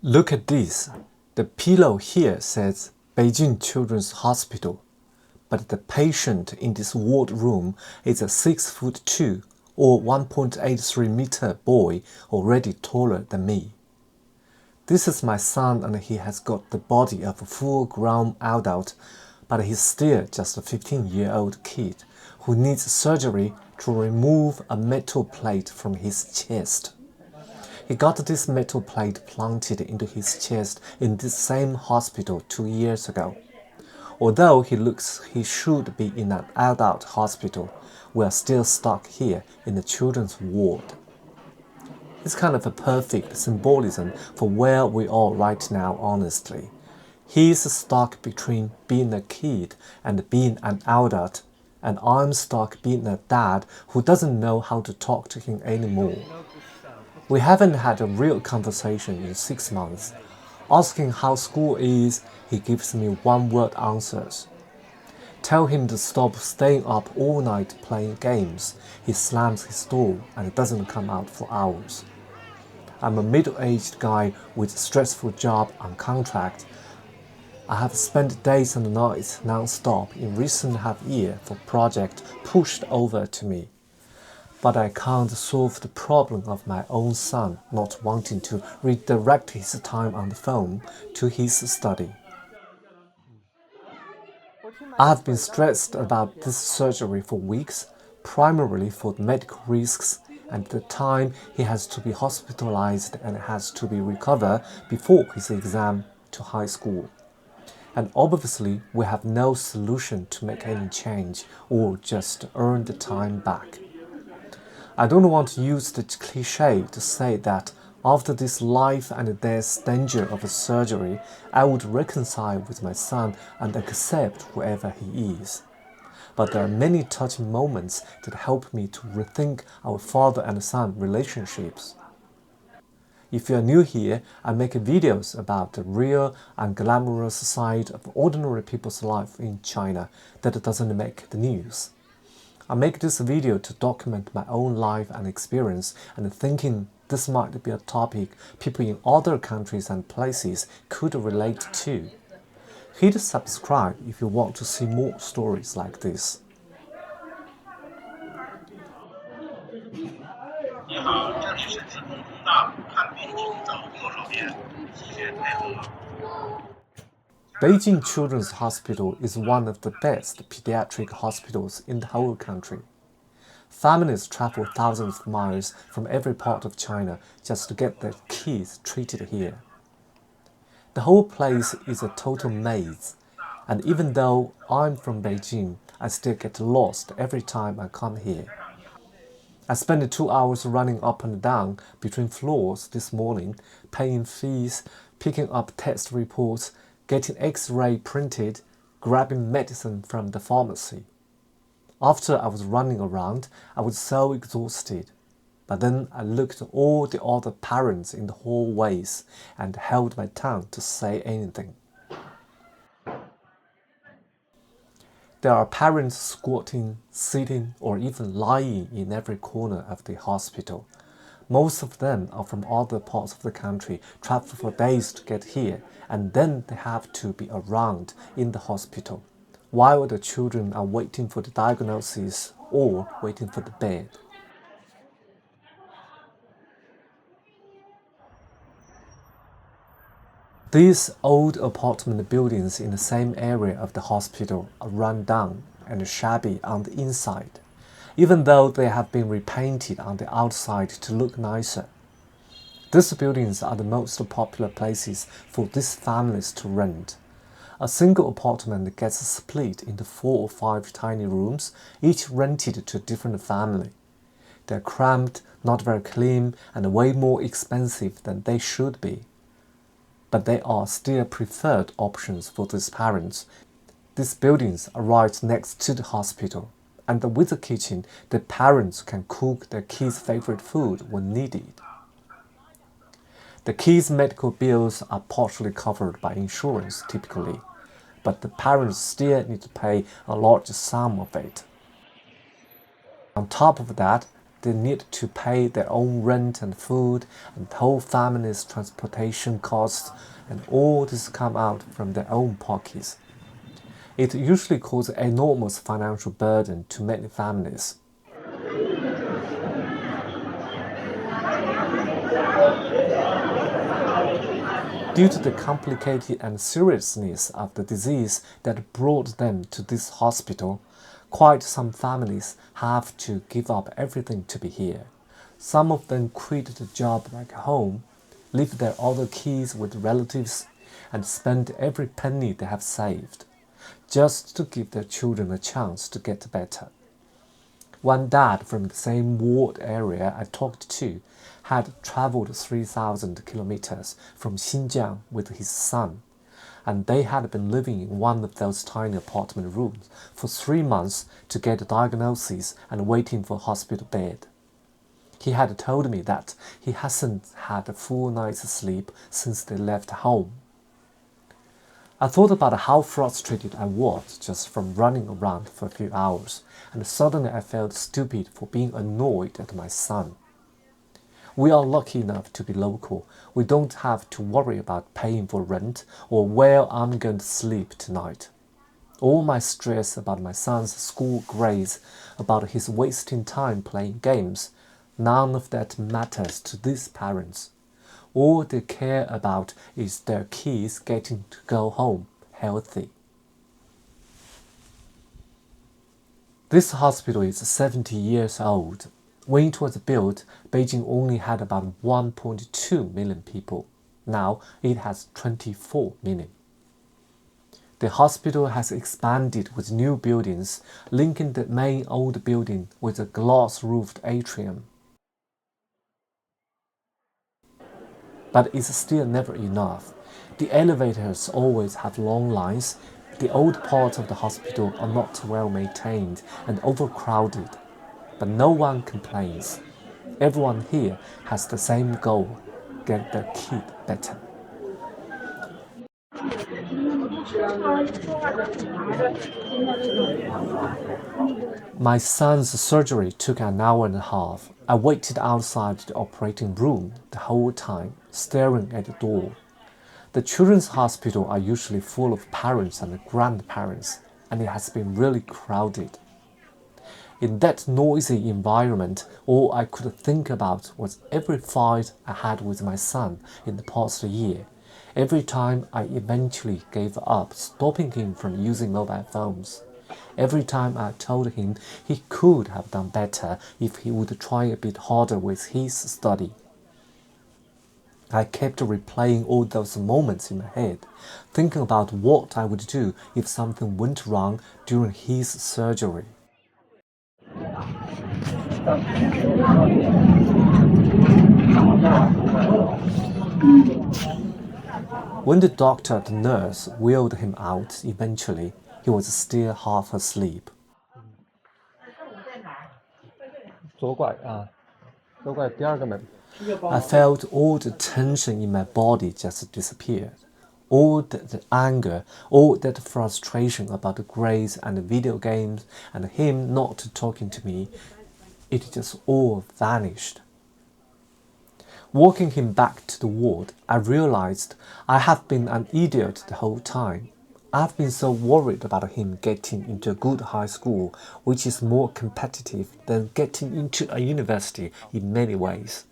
Look at this. The pillow here says Beijing Children's Hospital, but the patient in this ward room is a 6'2" or 1.83 meter boy, already taller than me. This is my son, and he has got the body of a full-grown adult, but he's still just a 15-year-old kid who needs surgery to remove a metal plate from his chest. He got this metal plate planted into his chest in this same hospital 2 years ago. Although he looks he should be in an adult hospital, we are still stuck here in the children's ward. It's kind of a perfect symbolism for where we are right now, honestly. He's stuck between being a kid and being an adult, and I'm stuck being a dad who doesn't know how to talk to him anymore. We haven't had a real conversation in 6 months. Asking how school is, he gives me one-word answers. Tell him to stop staying up all night playing games. He slams his door and doesn't come out for hours. I'm a middle-aged guy with a stressful job on contract. I have spent days and nights non-stop in recent half-year for project pushed over to me. But I can't solve the problem of my own son not wanting to redirect his time on the phone to his study. I have been stressed about this surgery for weeks, primarily for the medical risks and the time he has to be hospitalized and has to be recovered before his exam to high school. And obviously, we have no solution to make any change or just earn the time back. I don't want to use the cliché to say that after this life and death danger of a surgery, I would reconcile with my son and accept whoever he is. But there are many touching moments that help me to rethink our father and son relationships. If you are new here, I make videos about the real and glamorous side of ordinary people's life in China that doesn't make the news. I make this video to document my own life and experience, and thinking this might be a topic people in other countries and places could relate to. Hit subscribe if you want to see more stories like this. 你好，这里是自贡工大，看病请找多少遍？谢谢配合。 Beijing Children's Hospital is one of the best pediatric hospitals in the whole country. Families travel thousands of miles from every part of China just to get their kids treated here. The whole place is a total maze, and even though I'm from Beijing, I still get lost every time I come here. I spent 2 hours running up and down between floors this morning, paying fees, picking up test reports, getting X-ray printed, grabbing medicine from the pharmacy. After I was running around, I was so exhausted. But then I looked at all the other parents in the hallways and held my tongue to say anything. There are parents squatting, sitting, or even lying in every corner of the hospital. Most of them are from other parts of the country, travel for days to get here, and then they have to be around in the hospital, while the children are waiting for the diagnosis or waiting for the bed. These old apartment buildings in the same area of the hospital are run down and shabby on the inside, even though they have been repainted on the outside to look nicer. These buildings are the most popular places for these families to rent. A single apartment gets split into 4 or 5 tiny rooms, each rented to a different family. They're cramped, not very clean, and way more expensive than they should be. But they are still preferred options for these parents. These buildings are right next to the hospital, and with the kitchen, the parents can cook their kids' favorite food when needed. The kids' medical bills are partially covered by insurance typically, but the parents still need to pay a large sum of it. On top of that, they need to pay their own rent and food and the whole family's transportation costs, and all this come out from their own pockets. It usually causes enormous financial burden to many families. Due to the complicated and seriousness of the disease that brought them to this hospital, quite some families have to give up everything to be here. Some of them quit the job back home, leave their other kids with relatives, and spend every penny they have saved, just to give their children a chance to get better. One dad from the same ward area I talked to had traveled 3,000 kilometers from Xinjiang with his son, and they had been living in one of those tiny apartment rooms for 3 months to get a diagnosis and waiting for a hospital bed. He had told me that he hasn't had a full night's sleep since they left home. I thought about how frustrated I was just from running around for a few hours, and suddenly I felt stupid for being annoyed at my son. We are lucky enough to be local. We don't have to worry about paying for rent or where I'm going to sleep tonight. All my stress about my son's school grades, about his wasting time playing games, none of that matters to these parents. All they care about is their kids getting to go home healthy. This hospital is 70 years old. When it was built, Beijing only had about 1.2 million people. Now it has 24 million. The hospital has expanded with new buildings, linking the main old building with a glass-roofed atrium. But it's still never enough. The elevators always have long lines. The old parts of the hospital are not well maintained and overcrowded. But no one complains. Everyone here has the same goal: get their kid better. My son's surgery took an hour and a half. I waited outside the operating room the whole time, staring at the door. The children's hospital are usually full of parents and grandparents, and it has been really crowded. In that noisy environment, all I could think about was every fight I had with my son in the past year, every time I eventually gave up stopping him from using mobile phones, every time I told him he could have done better if he would try a bit harder with his study. I kept replaying all those moments in my head, thinking about what I would do if something went wrong during his surgery. When the doctor and the nurse wheeled him out eventually, he was still half asleep. 左拐啊，左拐第二个门。I felt all the tension in my body just disappeared. All the anger, all that frustration about the grades and the video games and him not talking to me, it just all vanished. Walking him back to the ward, I realized I have been an idiot the whole time. I've been so worried about him getting into a good high school, which is more competitive than getting into a university in many ways.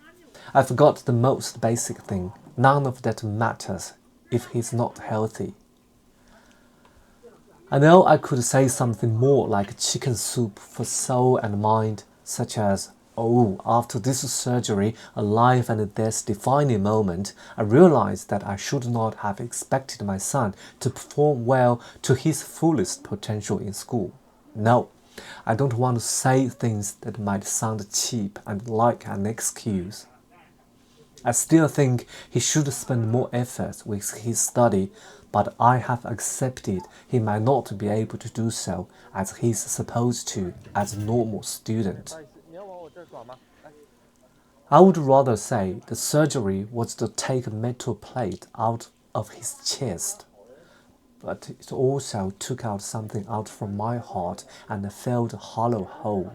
I forgot the most basic thing. None of that matters if he's not healthy. I know I could say something more like chicken soup for soul and mind, such as, oh, after this surgery, a life and death defining moment, I realized that I should not have expected my son to perform well to his fullest potential in school. No, I don't want to say things that might sound cheap and like an excuse. I still think he should spend more effort with his study, but I have accepted he might not be able to do so as he's supposed to as a normal student. I would rather say the surgery was to take a metal plate out of his chest, but it also took out something out from my heart and filled a hollow hole.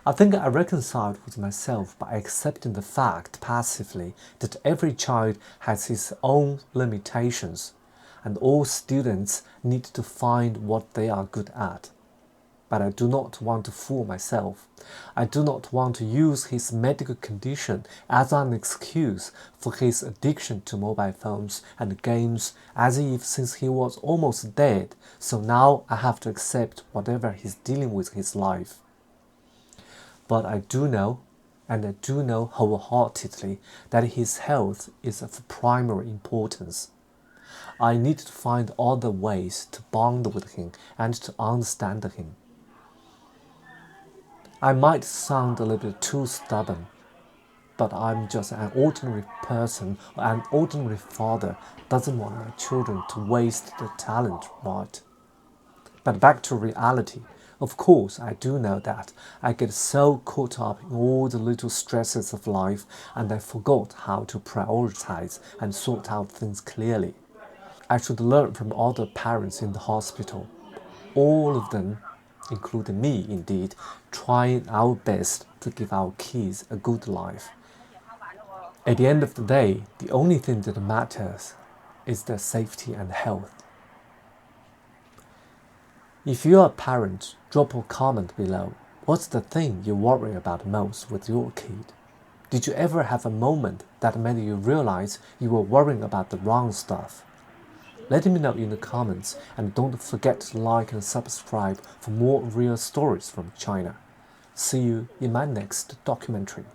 I think I reconciled with myself by accepting the fact passively that every child has his own limitations, and all students need to find what they are good at. But I do not want to fool myself. I do not want to use his medical condition as an excuse for his addiction to mobile phones and games, as if since he was almost dead, so now I have to accept whatever he's dealing with his life. But I do know, and I do know wholeheartedly, that his health is of primary importance. I need to find other ways to bond with him and to understand him. I might sound a little bit too stubborn, but I'm just an ordinary person, or an ordinary father doesn't want my children to waste their talent, right? But back to reality. Of course, I do know that I get so caught up in all the little stresses of life and I forgot how to prioritize and sort out things clearly. I should learn from other parents in the hospital. All of them, including me indeed, trying our best to give our kids a good life. At the end of the day, the only thing that matters is their safety and health. If you're a parent, drop a comment below. What's the thing you worry about most with your kid? Did you ever have a moment that made you realize you were worrying about the wrong stuff? Let me know in the comments, and don't forget to like and subscribe for more real stories from China. See you in my next documentary.